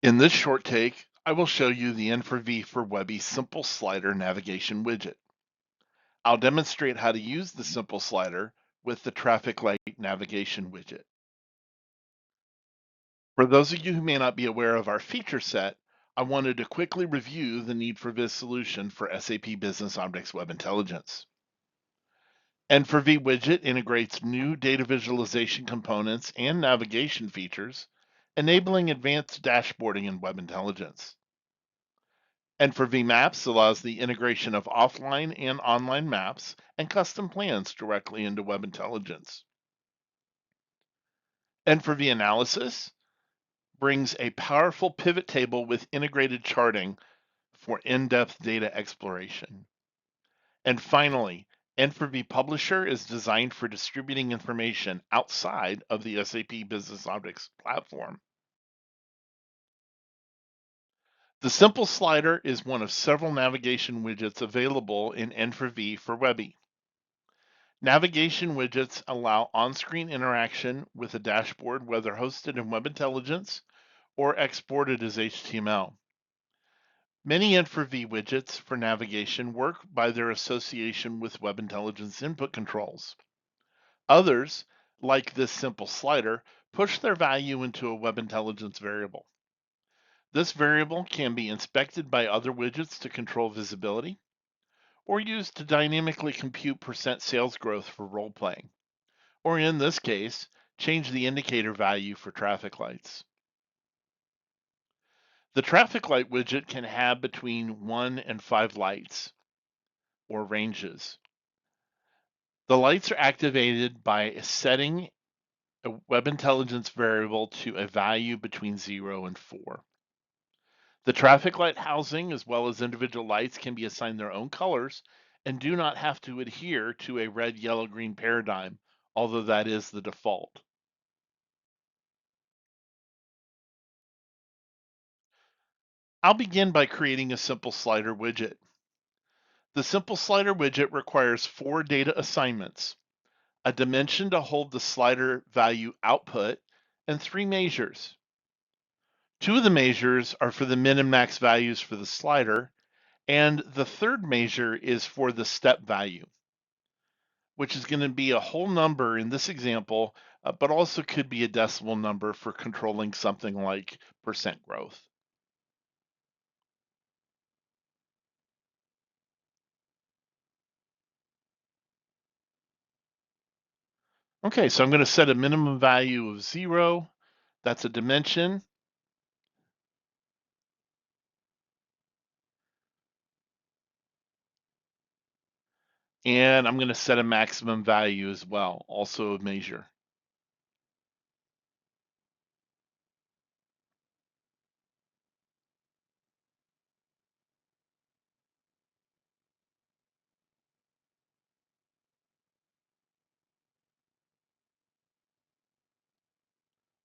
In this short take, I will show you the N4V for Webby Simple Slider Navigation widget. I'll demonstrate how to use the simple slider with the traffic light navigation widget. For those of you who may not be aware of our feature set, I wanted to quickly review the Need4Viz solution for SAP Business Objects Web Intelligence. N4V widget integrates new data visualization components and navigation features, enabling advanced dashboarding in web intelligence. N4V Maps allows the integration of offline and online maps and custom plans directly into web intelligence. N4V Analysis brings a powerful pivot table with integrated charting for in-depth data exploration. And finally, N4V Publisher is designed for distributing information outside of the SAP Business Objects platform. The simple slider is one of several navigation widgets available in N4V for Webby. Navigation widgets allow on-screen interaction with a dashboard, whether hosted in Web Intelligence or exported as HTML. Many N4V widgets for navigation work by their association with Web Intelligence input controls. Others, like this simple slider, push their value into a Web Intelligence variable. This variable can be inspected by other widgets to control visibility, or used to dynamically compute percent sales growth for role playing, or in this case, change the indicator value for traffic lights. The traffic light widget can have between 1 and 5 lights, or ranges. The lights are activated by setting a Web Intelligence variable to a value between 0 and 4. The traffic light housing, as well as individual lights, can be assigned their own colors and do not have to adhere to a red, yellow, green paradigm, although that is the default. I'll begin by creating a simple slider widget. The simple slider widget requires 4 data assignments, a dimension to hold the slider value output, and 3 measures. 2 of the measures are for the min and max values for the slider, and the third measure is for the step value, which is going to be a whole number in this example, but also could be a decimal number for controlling something like percent growth. Okay, so I'm going to set a minimum value of 0. That's a dimension. And I'm going to set a maximum value as well, also a measure.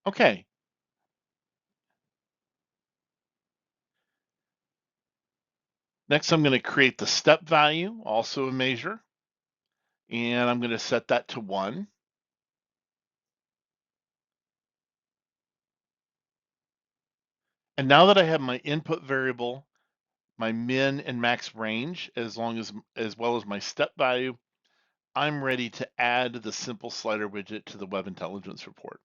Okay. Next, I'm going to create the step value, also a measure. And I'm going to set that to 1. And now that I have my input variable, my min and max range, as well as my step value, I'm ready to add the simple slider widget to the Web Intelligence report.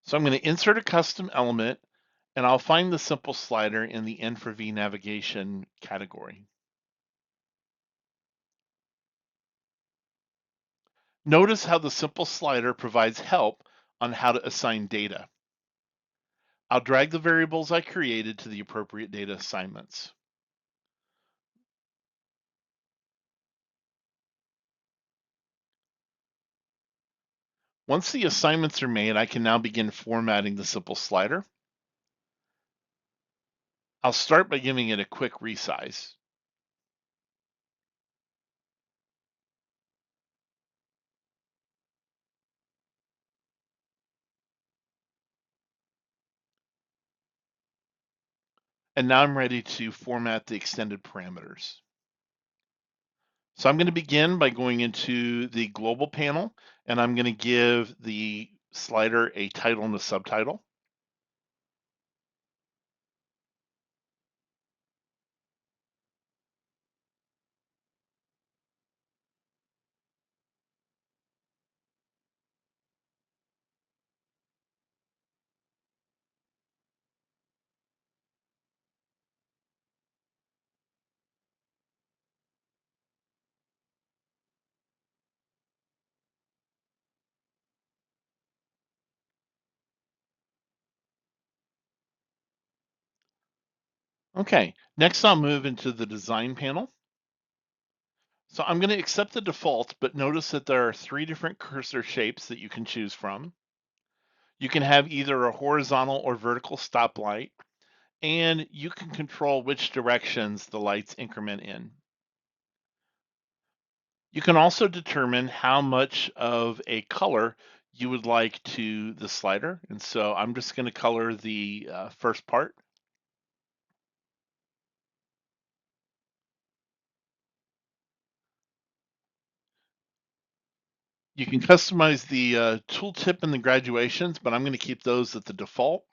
So I'm going to insert a custom element, and I'll find the simple slider in the N4V navigation category. Notice how the simple slider provides help on how to assign data. I'll drag the variables I created to the appropriate data assignments. Once the assignments are made, I can now begin formatting the simple slider. I'll start by giving it a quick resize. And now I'm ready to format the extended parameters. So I'm going to begin by going into the global panel, and I'm going to give the slider a title and a subtitle. Okay, next I'll move into the design panel. So I'm going to accept the default, but notice that there are three different cursor shapes that you can choose from. You can have either a horizontal or vertical stoplight, and you can control which directions the lights increment in. You can also determine how much of a color you would like to the slider. And so I'm just going to color the first part. You can customize the tooltip and the graduations, but I'm going to keep those at the default.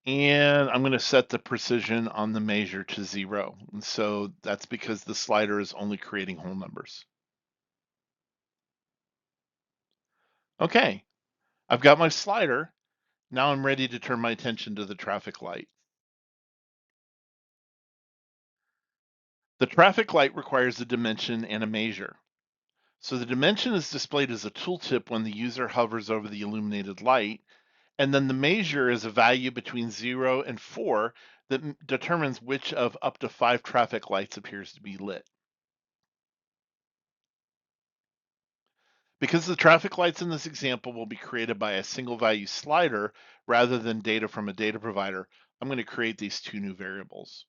And I'm going to set the precision on the measure to 0. And so that's because the slider is only creating whole numbers. Okay, I've got my slider. Now I'm ready to turn my attention to the traffic light. The traffic light requires a dimension and a measure. So the dimension is displayed as a tooltip when the user hovers over the illuminated light, and then the measure is a value between 0 and 4 that determines which of up to 5 traffic lights appears to be lit. Because the traffic lights in this example will be created by a single value slider rather than data from a data provider, I'm going to create these two new variables.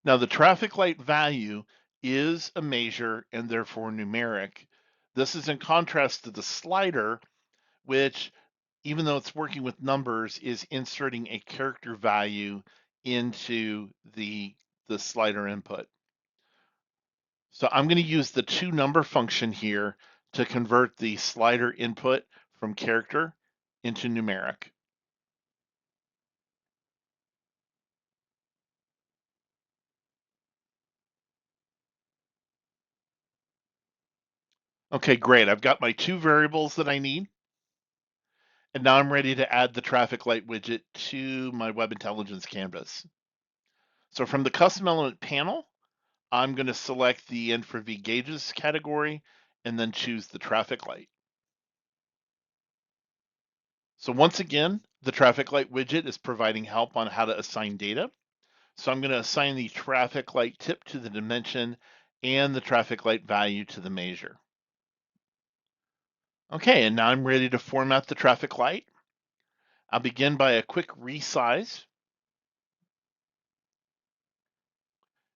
Now the traffic light value is a measure and therefore numeric. This is in contrast to the slider, which, even though it's working with numbers, is inserting a character value into the slider input. So I'm going to use the toNumber function here to convert the slider input from character into numeric. Okay, great. I've got my two variables that I need. And now I'm ready to add the traffic light widget to my Web Intelligence canvas. So from the custom element panel, I'm going to select the N4V gauges category and then choose the traffic light. So once again, the traffic light widget is providing help on how to assign data. So I'm going to assign the traffic light tip to the dimension and the traffic light value to the measure. Okay, and now I'm ready to format the traffic light. I'll begin by a quick resize.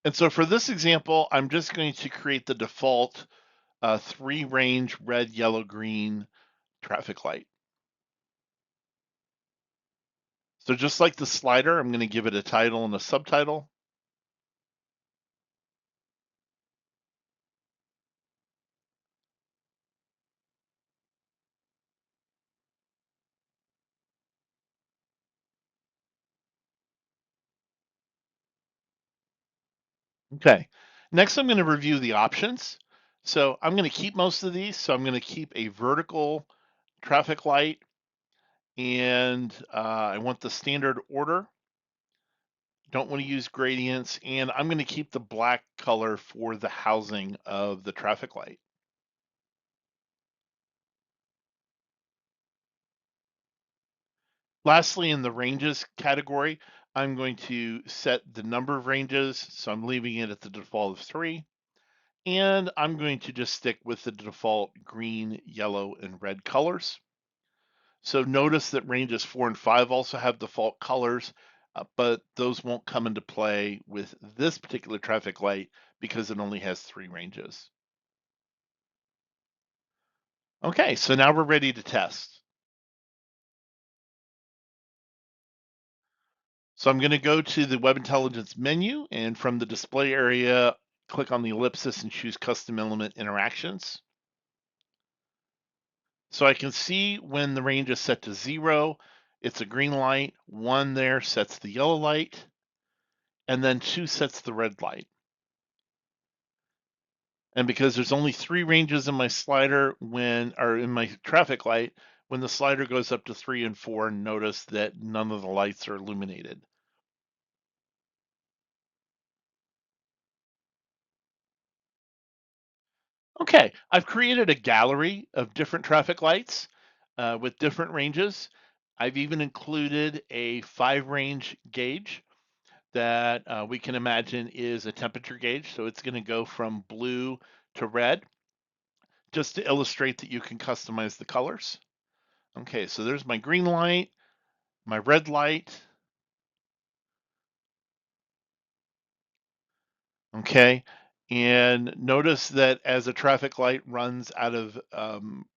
And so for this example, I'm just going to create the default 3-range red, yellow, green traffic light. So just like the slider, I'm going to give it a title and a subtitle. Okay. Next, I'm going to review the options. So I'm going to keep most of these. So I'm going to keep a vertical traffic light, and I want the standard order. Don't want to use gradients, and I'm going to keep the black color for the housing of the traffic light. Lastly, in the ranges category, I'm going to set the number of ranges. So I'm leaving it at the default of 3. And I'm going to just stick with the default green, yellow, and red colors. So notice that ranges 4 and 5 also have default colors, but those won't come into play with this particular traffic light because it only has 3 ranges. Okay, so now we're ready to test. So I'm going to go to the Web Intelligence menu, and from the display area, click on the ellipsis and choose Custom Element Interactions. So I can see when the range is set to 0, it's a green light, 1 there sets the yellow light, and then 2 sets the red light. And because there's only 3 ranges in my slider or in my traffic light, when the slider goes up to 3 and 4, notice that none of the lights are illuminated. Okay, I've created a gallery of different traffic lights with different ranges. I've even included a 5 range gauge that we can imagine is a temperature gauge. So it's going to go from blue to red, just to illustrate that you can customize the colors. Okay, so there's my green light, my red light. Okay, and notice that as a traffic light runs out of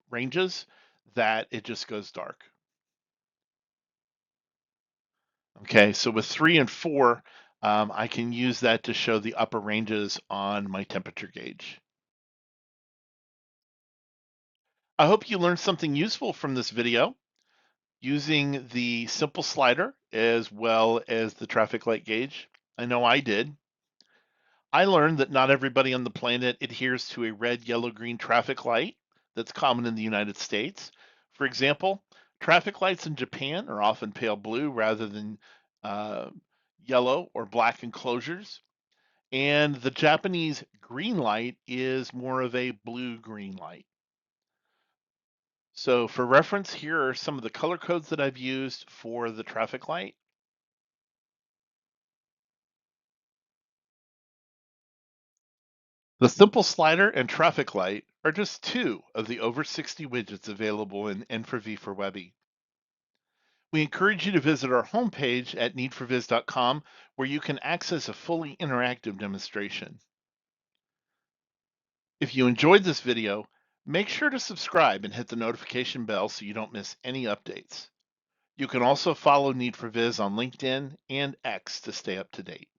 ranges, that it just goes dark. Okay, so with 3 and 4, I can use that to show the upper ranges on my temperature gauge. I hope you learned something useful from this video. Using the simple slider as well as the traffic light gauge. I know I did. I learned that not everybody on the planet adheres to a red, yellow, green traffic light that's common in the United States. For example, traffic lights in Japan are often pale blue rather than uh, yellow or black enclosures. And the Japanese green light is more of a blue-green light. So for reference, here are some of the color codes that I've used for the traffic light. The simple slider and traffic light are just two of the over 60 widgets available in N4V for Webby. We encourage you to visit our homepage at need4viz.com where you can access a fully interactive demonstration. If you enjoyed this video, make sure to subscribe and hit the notification bell so you don't miss any updates. You can also follow Need4Viz on LinkedIn and X to stay up to date.